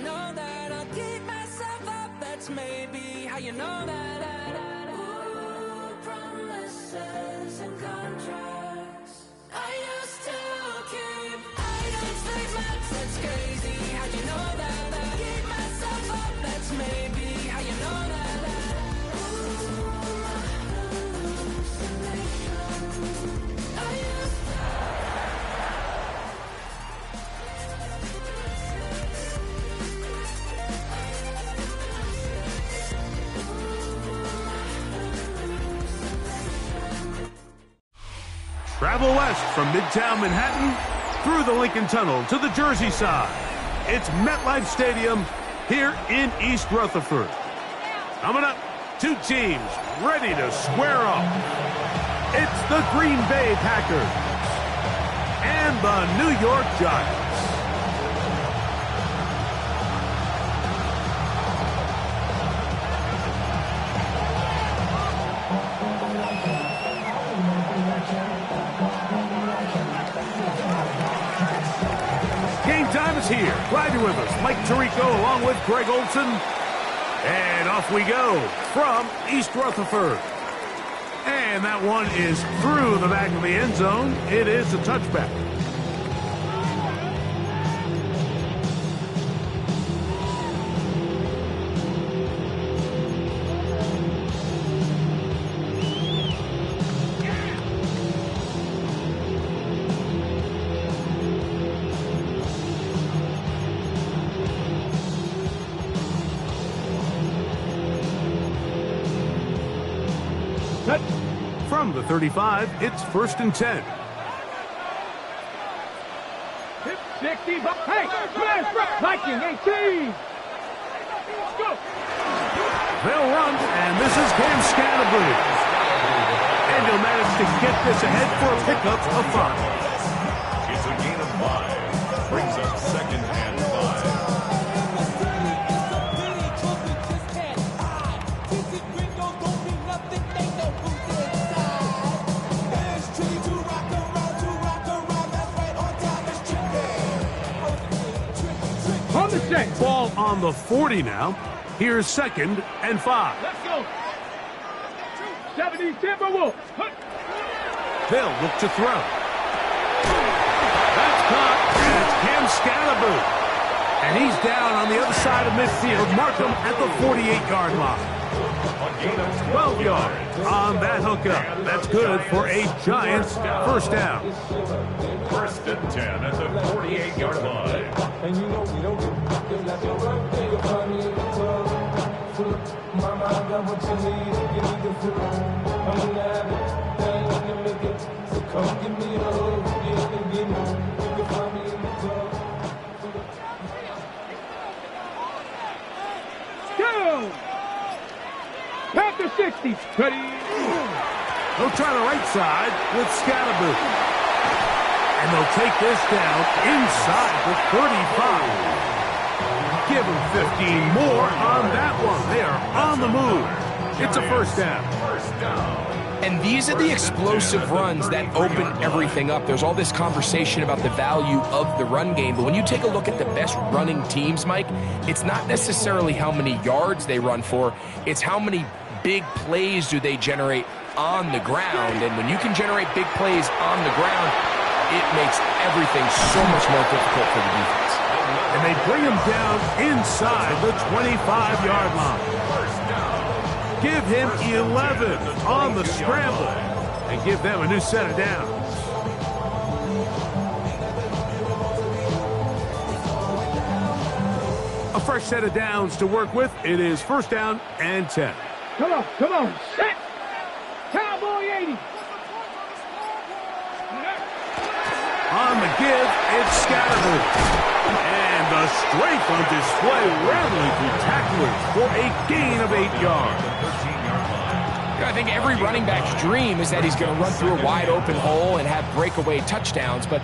know that I'll keep myself up. That's maybe how you know that. Ooh, promises and contracts. I used to keep. I don't sleep much. That's crazy. How you know that? I'll keep myself up. That's maybe how you know that. Ooh, my hallucination. I used to. Travel west from Midtown Manhattan through the Lincoln Tunnel to the Jersey side. It's MetLife Stadium here in East Rutherford. Coming up, two teams ready to square off. It's the Green Bay Packers and the New York Giants. Game time is here. Glad you're with us. Mike Tirico along with Greg Olson. And off we go from East Rutherford. And that one is through the back of the end zone. It is a touchback. From the 35, it's 1st and 10. 60, hey, Viking 18. Go. They'll run, and this is Cam Scatterboo. And he'll manage to get this ahead for a pickup of 5. It's a gain of 5. Brings up 2nd and 5. Ball on the 40 now. Here's 2nd and 5. Let's go. 70 Timberwolves. They'll look to throw. That's caught, and it's Cam Scatterboo. And he's down on the other side of midfield. Mark him at the 48-yard line. 12 yards on that hookup. That's good for a Giants first down. 1st and 10 at the 48-yard line. And you know we don't get like your birthday. You'll find me in the club. Mama, I got what you need. You need the food. I'm gonna have it. Thing in the make it. So come give me a hug. Yeah, and give me. You can find me in the club. Go. Panther 60. Ready. They'll try the right side with Scatterboo. And they'll take this down inside the 35. Give them 15 more on that one. They are on the move. It's a first down. And these are the explosive runs that open everything up. There's all this conversation about the value of the run game, but when you take a look at the best running teams, Mike, it's not necessarily how many yards they run for, it's how many big plays do they generate on the ground. And when you can generate big plays on the ground, it makes everything so much more difficult for the defense. And they bring him down inside the 25-yard line. Give him 11 on the scramble and give them a new set of downs. A fresh set of downs to work with. It is 1st down and 10. Come on. Set. Cowboy 80. On the give, it's Scatterboo. And the strength on display, rattling through tacklers for a gain of 8 yards. I think every running back's dream is that he's going to run through a wide open hole and have breakaway touchdowns, but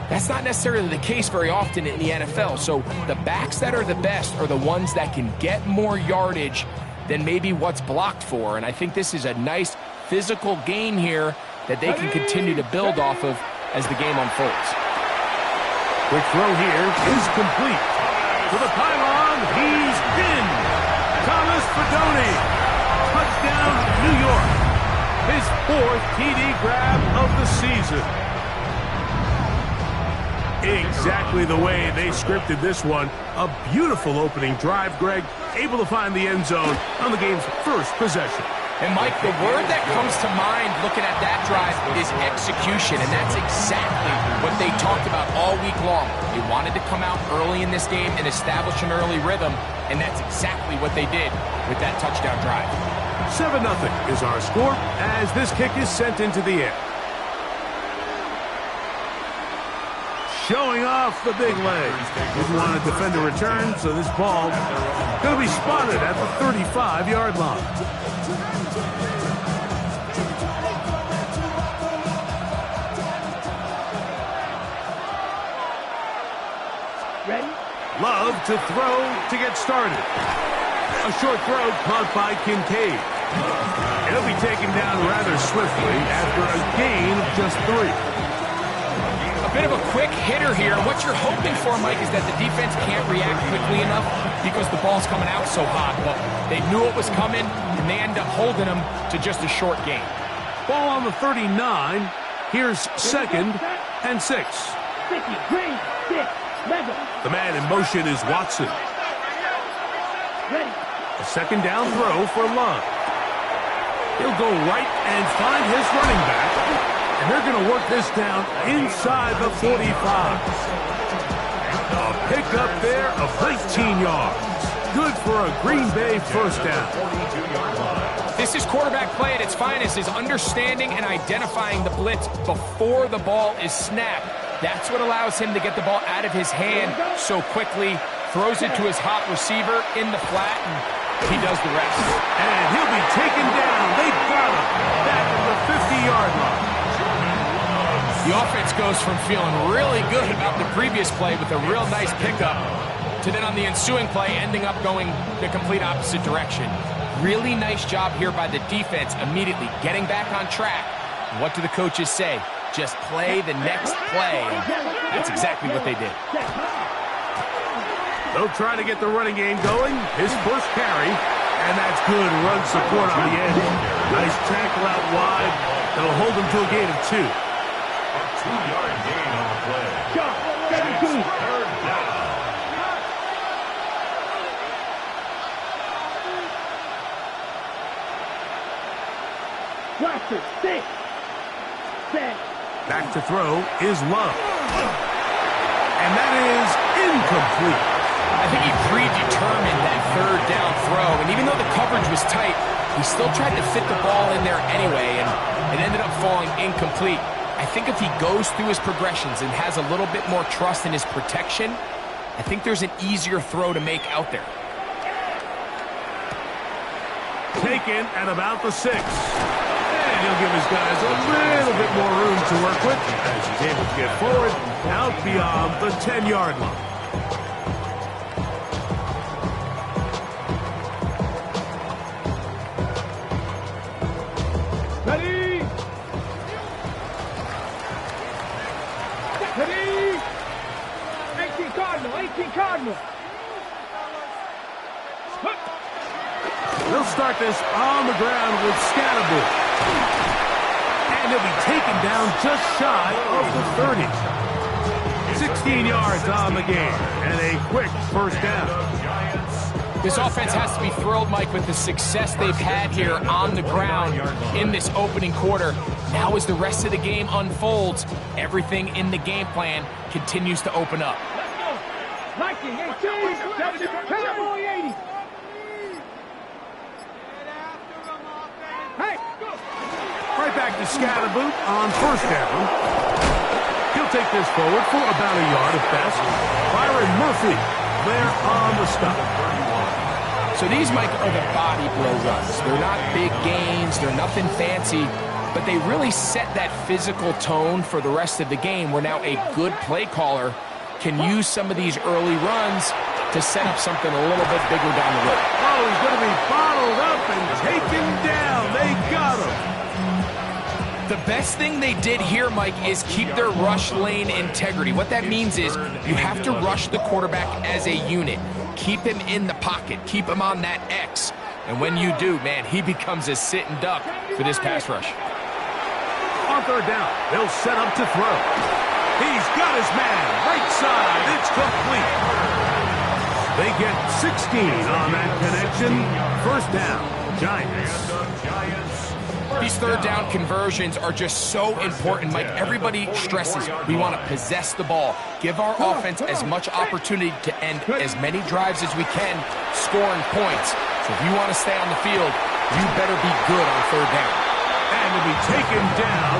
that's not necessarily the case very often in the NFL. So the backs that are the best are the ones that can get more yardage than maybe what's blocked for. And I think this is a nice physical gain here that they can continue to build off of as the game unfolds. Quick throw here is complete. to the pylon. He's in. Thomas Fedoni. Touchdown, New York. His 4th TD grab of the season. Exactly the way they scripted this one. A beautiful opening drive, Greg. Able to find the end zone on the game's first possession. And, Mike, the word that comes to mind looking at that drive is execution, and that's exactly what they talked about all week long. They wanted to come out early in this game and establish an early rhythm, and that's exactly what they did with that touchdown drive. 7-0 is our score as this kick is sent into the air. Showing off the big leg. Didn't want to defend a return, so this ball going to be spotted at the 35-yard line. Ready? Love to throw to get started. A short throw caught by Kincaid. He'll be taken down rather swiftly after a gain of just 3. A bit of a quick hitter here. What you're hoping for, Mike, is that the defense can't react quickly enough because the ball's coming out so hot. But they knew it was coming, and they end up holding them to just a short gain. Ball on the 39. Here's 2nd and 6. 50, green, 6, level. The man in motion is Watson. Ready? A 2nd down throw for Love. He'll go right and find his running back. And they're going to work this down inside the 45. A pickup there of 19 yards. Good for a Green Bay first down. This is quarterback play at its finest, is understanding and identifying the blitz before the ball is snapped. That's what allows him to get the ball out of his hand so quickly, throws it to his hot receiver in the flat, and he does the rest. And he'll be taken down. They got him back at the 50-yard line. The offense goes from feeling really good about the previous play with a real nice pickup to then on the ensuing play ending up going the complete opposite direction. Really nice job here by the defense immediately getting back on track. What do the coaches say? Just play the next play. And that's exactly what they did. They'll try to get the running game going. His first carry, and that's good run support on the end. Nice tackle out wide. That'll hold him to a gain of 2. 2-yard gain on the play. Shot, 17. 3rd down. Watson, 6, 7. Back to throw is Love. And that is incomplete. I think he predetermined that 3rd down throw, and even though the coverage was tight, he still tried to fit the ball in there anyway, and it ended up falling incomplete. I think if he goes through his progressions and has a little bit more trust in his protection, I think there's an easier throw to make out there. Taken at about the 6. And he'll give his guys a little bit more room to work with as he's able to get forward out beyond the 10-yard line. Ready? Ready? 18 Cardinal, 18 Cardinal. They'll start this on the ground with Scatterbush. And he'll be taken down just shy of the 30. 16 yards on the game and a quick first down. This offense has to be thrilled, Mike, with the success they've had here on the ground in this opening quarter. Now as the rest of the game unfolds, everything in the game plan continues to open up. Liking 18, Cowboy 80. Hey, Right back to Scatterboot on first down. He'll take this forward for about a yard at best. Byron Murphy there on the stop. So these, Mike, are the body blow runs. They're not big gains. They're nothing fancy. But they really set that physical tone for the rest of the game where now a good play caller can use some of these early runs to set up something a little bit bigger down the road. Oh, he's going to be bottled up and taken down. They got him. The best thing they did here, Mike, is keep their rush lane integrity. What that means is you have to rush the quarterback as a unit. Keep him in the pocket. Keep him on that X. And when you do, man, he becomes a sitting duck for this pass rush. On third down, they'll set up to throw. He's got his man. Right side. It's complete. They get 16 on that connection. First down, Giants. These third down conversions are just so important, Mike. Everybody stresses we want to possess the ball, give our offense as much opportunity to end as many drives as we can, scoring points. So if you want to stay on the field, you better be good on third down. And to be taken down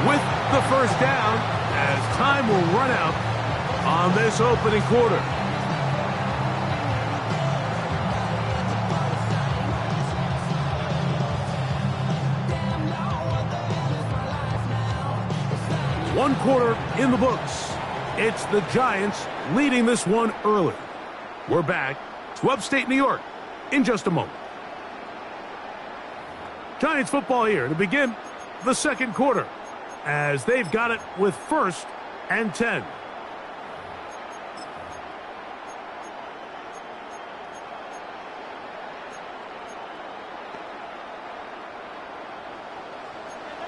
with the first down as time will run out on this opening quarter. One quarter in the books. It's the Giants leading this one early. We're back to upstate New York in just a moment. Giants football here to begin the second quarter as they've got it with 1st and 10.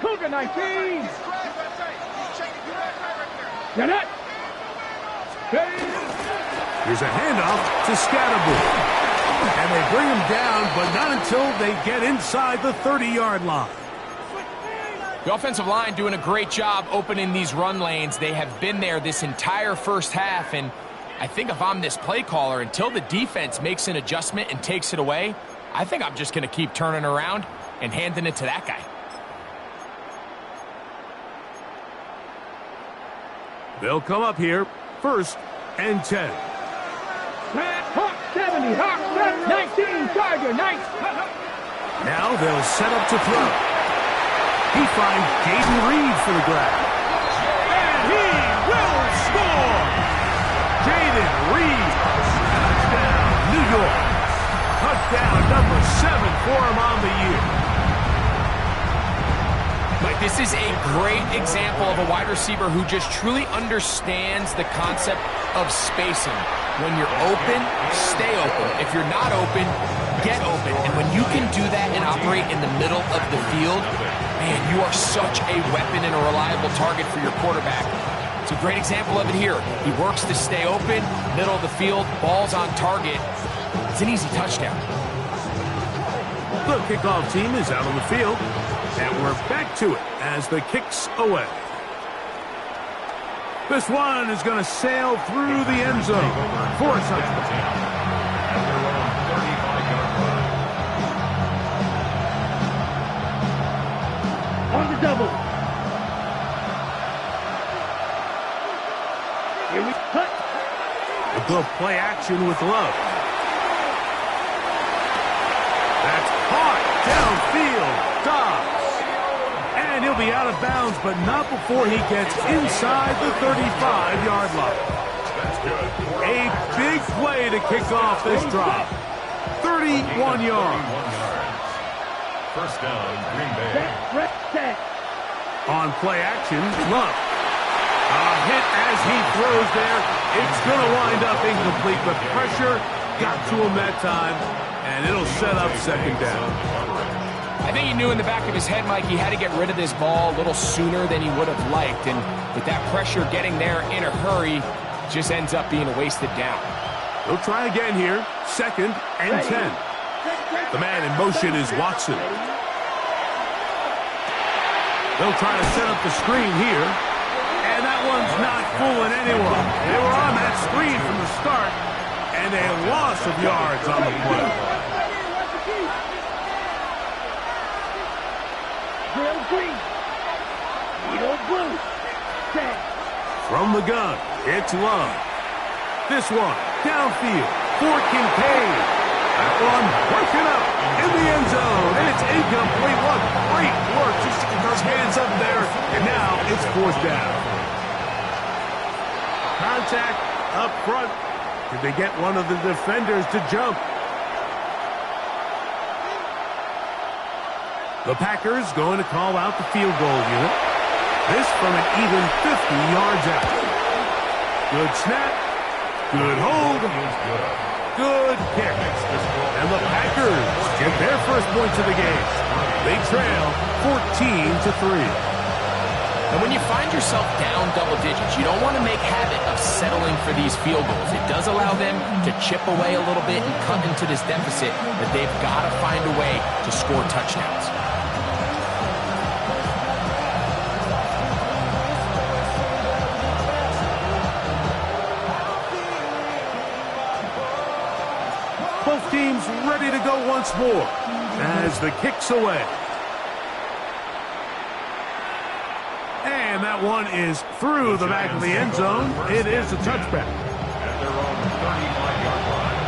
Cougar 19. Get it. Here's a handoff to Scatterbull. And they bring him down, but not until they get inside the 30-yard line. The offensive line doing a great job opening these run lanes. They have been there this entire first half, and I think if I'm this play caller, until the defense makes an adjustment and takes it away, I think I'm just going to keep turning around and handing it to that guy. They'll come up here, 1st and 10. Hawk 70, Hawk 19, Tiger 19. Now they'll set up to throw. He finds Jaden Reed for the grab. And he will score! Jaden Reed. Touchdown, New York. Touchdown number 7 for him on the year. Mike, this is a great example of a wide receiver who just truly understands the concept of spacing. When you're open, stay open. If you're not open, get open. And when you can do that and operate in the middle of the field, man, you are such a weapon and a reliable target for your quarterback. It's a great example of it here. He works to stay open, middle of the field, ball's on target. It's an easy touchdown. The kickoff team is out on the field, and we're back to it as the kick's away. This one is going to sail through the end zone for a touchdown. On the double. Here we cut. A good play action with Love. That's caught downfield. Dobbs. And he'll be out of bounds, but not before he gets inside the 35-yard line. A big play to kick off this drive. 31 yards. First down, Green Bay. Set. On play action, Love. A hit as he throws there. It's going to wind up incomplete, but pressure got to him that time, and it'll set up second down. I think he knew in the back of his head, Mike, he had to get rid of this ball a little sooner than he would have liked. And with that pressure getting there in a hurry, just ends up being a wasted down. They'll try again here. 2nd and 10. The man in motion is Watson. They'll try to set up the screen here. And that one's not fooling anyone. They were on that screen from the start, and a loss of yards on the play. Real green. Needle blue. Set. From the gun, it's Love. This one, downfield, for Kincaid. That one working up in the end zone, and it's incomplete. What great work, just to get those hands up there, and now it's 4th down. Contact up front. Did they get one of the defenders to jump? The Packers going to call out the field goal unit. This from an even 50 yards out. Good snap. Good hold. Good kick. And the Packers get their first points of the game. They trail 14-3. And when you find yourself down double digits, you don't want to make habit of settling for these field goals. It does allow them to chip away a little bit and cut into this deficit, but they've got to find a way to score touchdowns. Both teams ready to go once more as the kick's away. And that one is through the back of the end zone. It is a touchback. And they're on the 35-yard line.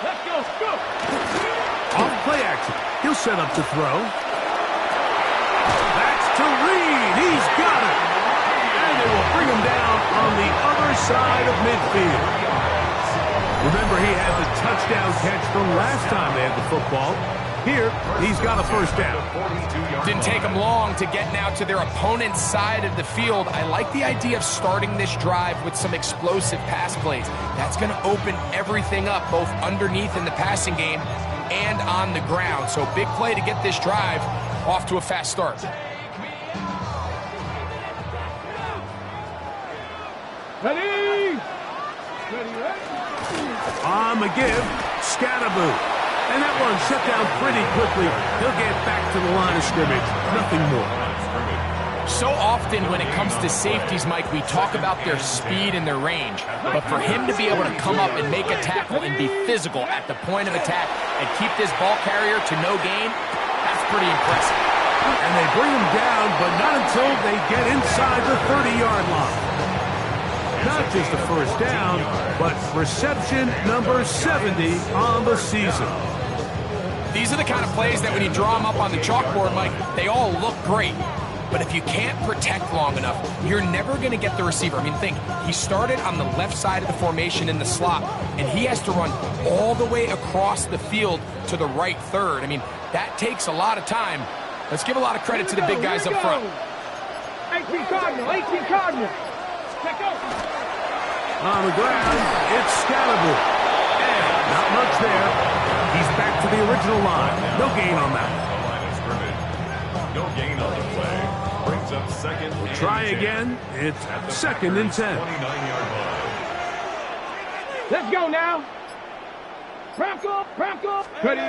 Let's go. Off play action. He'll set up to throw. That's to Reed. He's got it. And they will bring him down on the other side of midfield. Remember, he had the touchdown catch from last time they had the football. Here, he's got a first down. Didn't take them long to get now to their opponent's side of the field. I like the idea of starting this drive with some explosive pass plays. That's going to open everything up, both underneath in the passing game and on the ground. So big play to get this drive off to a fast start. Ready? On the give, Scatterboo. And that one shut down pretty quickly. He'll get back to the line of scrimmage. Nothing more. So often when it comes to safeties, Mike, we talk about their speed and their range. But for him to be able to come up and make a tackle and be physical at the point of attack and keep this ball carrier to no gain, that's pretty impressive. And they bring him down, but not until they get inside the 30-yard line. Not just a first down, but reception number 70 on the season. These are the kind of plays that when you draw them up on the chalkboard, Mike, they all look great. But if you can't protect long enough, you're never going to get the receiver. I mean, think, he started on the left side of the formation in the slot, and he has to run all the way across the field to the right third. I mean, that takes a lot of time. Let's give a lot of credit to the big guys up front. 18 Cardinal. Check out. On the ground, it's Scalaboo. And not much there. He's back to the original line. No gain on that. Line of scrimmage. No gain on the play. Brings up second. We'll try again. It's second and 10. 29-yard line. Let's go now. Bronco. Ready?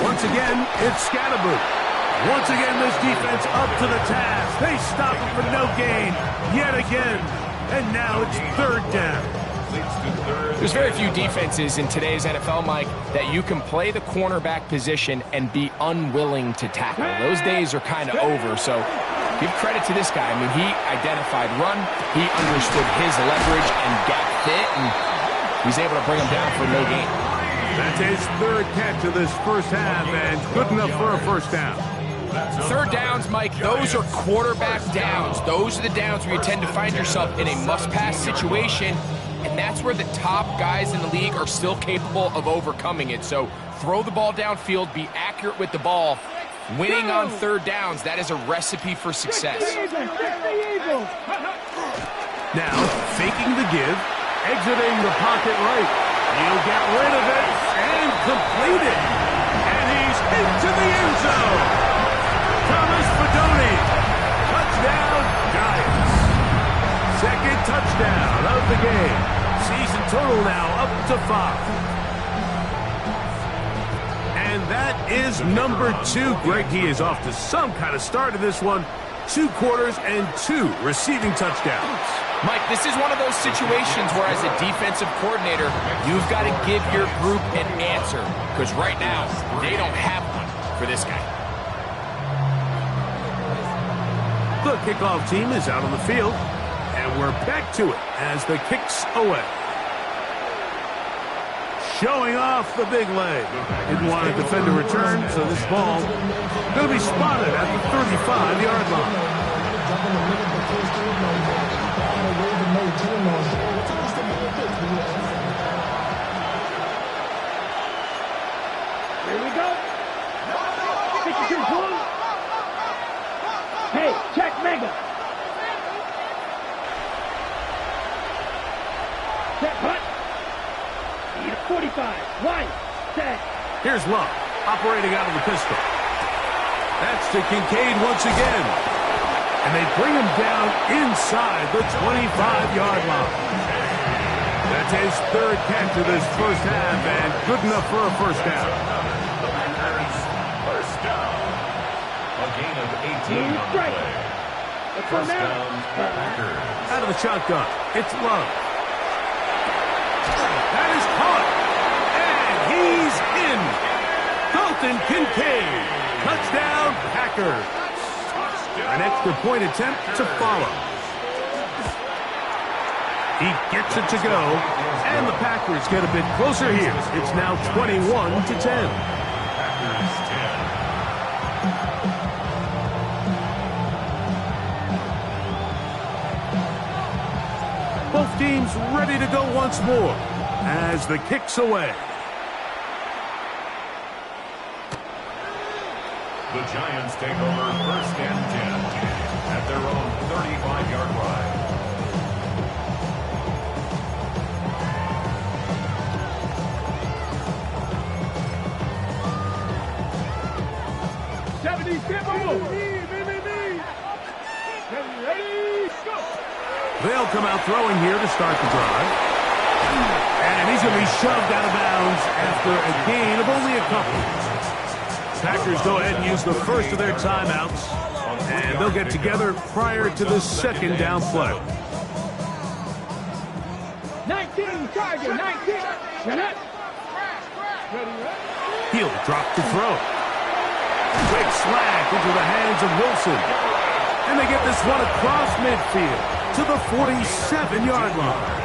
Once again, it's Scalaboo. Once again, this defense up to the task. They stop it for no gain yet again. And now it's third down. There's very few defenses in today's NFL, Mike, that you can play the cornerback position and be unwilling to tackle. Those days are kind of over, so give credit to this guy. I mean, he identified run, he understood his leverage and gap fit, and he's able to bring him down for no gain. That's his third catch of this first half, and good enough for a first down. Third downs, Mike, those are quarterback downs. Those are the downs where you tend to find yourself in a must-pass situation, and that's where the top guys in the league are still capable of overcoming it. So throw the ball downfield, be accurate with the ball. Winning on third downs, that is a recipe for success. Now, faking the give, exiting the pocket right. He'll get rid of it and complete it. And he's into the end zone. Thomas Fedoni, touchdown Giants. Second touchdown of the game. Season total now up to 5. And that is number 2. Greg, he is off to some kind of start in this one. 2 quarters and 2 receiving touchdowns. Mike, this is one of those situations where as a defensive coordinator, you've got to give your group an answer. Because right now, they don't have one for this guy. The kickoff team is out on the field, and we're back to it as the kick's away. showing off the big leg. Didn't want to defend a return, so this ball going to be spotted at the 35-yard line. Here we go. 62 points. Hey, check mega. Check hut. 45. White. Set. Here's Love, operating out of the pistol. That's to Kincaid once again. And they bring him down inside the 25-yard line. That's his third catch of this first half, and good enough for a first down. First down. A gain of 18 on the play. First down, Packers. Out of the shotgun, it's Love. That is caught. And he's in. Dalton Kincaid. Touchdown, Packers. An extra point attempt to follow. He gets it to go, and the Packers get a bit closer here. It's now 21-10. Packers 10. Both teams ready to go once more as the kick's away. The Giants take over first and 10 at their own 35-yard line. They'll come out throwing here to start the drive. And he's going to be shoved out of bounds after a gain of only a couple. Packers go ahead and use the first of their timeouts, and they'll get together prior to the second down play. 19, Charger, 19. He'll drop to throw. Quick slack into the hands of Wilson. And they get this one across midfield to the 47-yard line.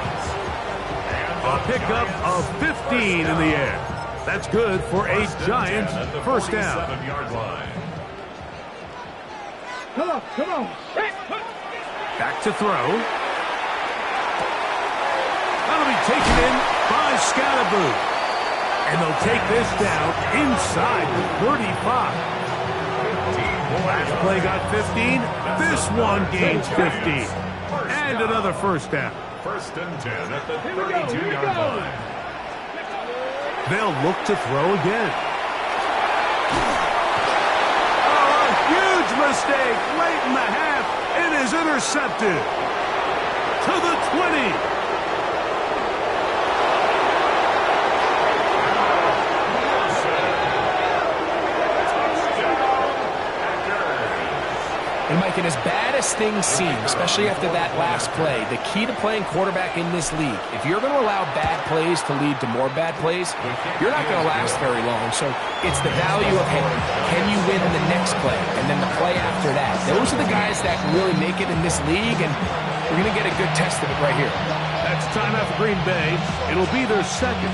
A pickup of 15 in the air. That's good for a Giants first down. Come on. Back to throw. That'll be taken in by Scalaboo. And they'll take this down inside the 35. Last play got 15. This one gains 15. And another first down. First and 10 at the 32-yard line. They'll look to throw again. Oh, a huge mistake late in the half. It is intercepted. To the 20. And Mike, and as bad as things seem, especially after that last play, the key to playing quarterback in this league, if you're going to allow bad plays to lead to more bad plays, you're not going to last very long. So it's the value of, hey, can you win the next play? And then the play after that. Those are the guys that really make it in this league, and we're going to get a good test of it right here. That's timeout for Green Bay. It'll be their second.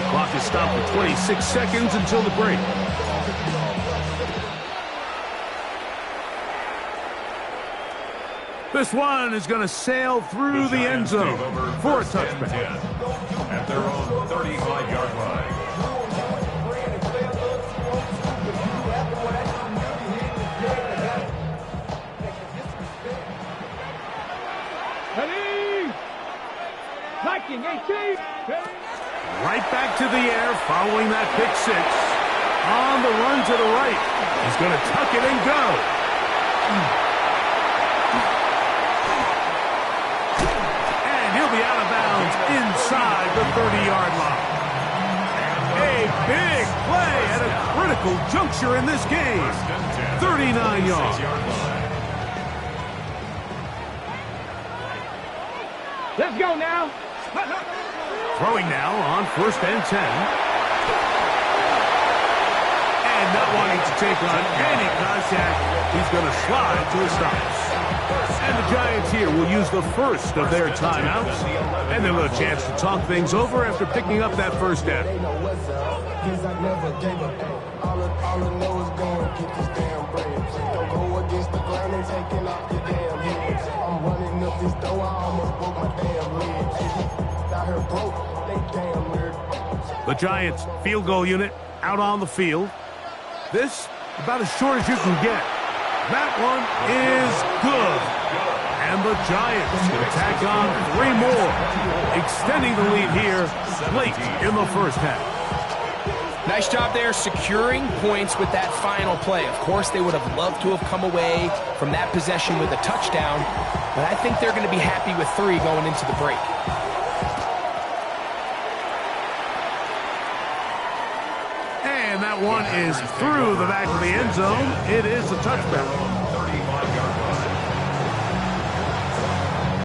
Clock is stopped at 26 seconds until the break. This one is going to sail through the end zone for a touchback. At their own 35-yard line. Viking 18. Right back to the air following that pick six. On the run to the right. He's going to tuck it and go. He'll be out of bounds inside the 30-yard line. A big play at a critical juncture in this game. 39 yards. Let's go now. Throwing now on first and 10. And not wanting to take on any contact, he's going to slide to a stop. And the Giants here will use the first of their timeouts. And they'll have a chance to talk things over after picking up that first down. They know what's up, 'cause I never gave up. All I know is go and get this damn bread. Don't go against the ground and taking off your damn head. I'm running up this door, I almost broke my damn leg. Out here broke, they damn nerd. The Giants field goal unit out on the field. This about as short as you can get. That one is good. And the Giants tack on 3 more, extending the lead here late in the first half. Nice job there securing points with that final play. Of course, they would have loved to have come away from that possession with a touchdown, but I think they're going to be happy with 3 going into the break. And that one is through the back of the end zone. It is a touchback.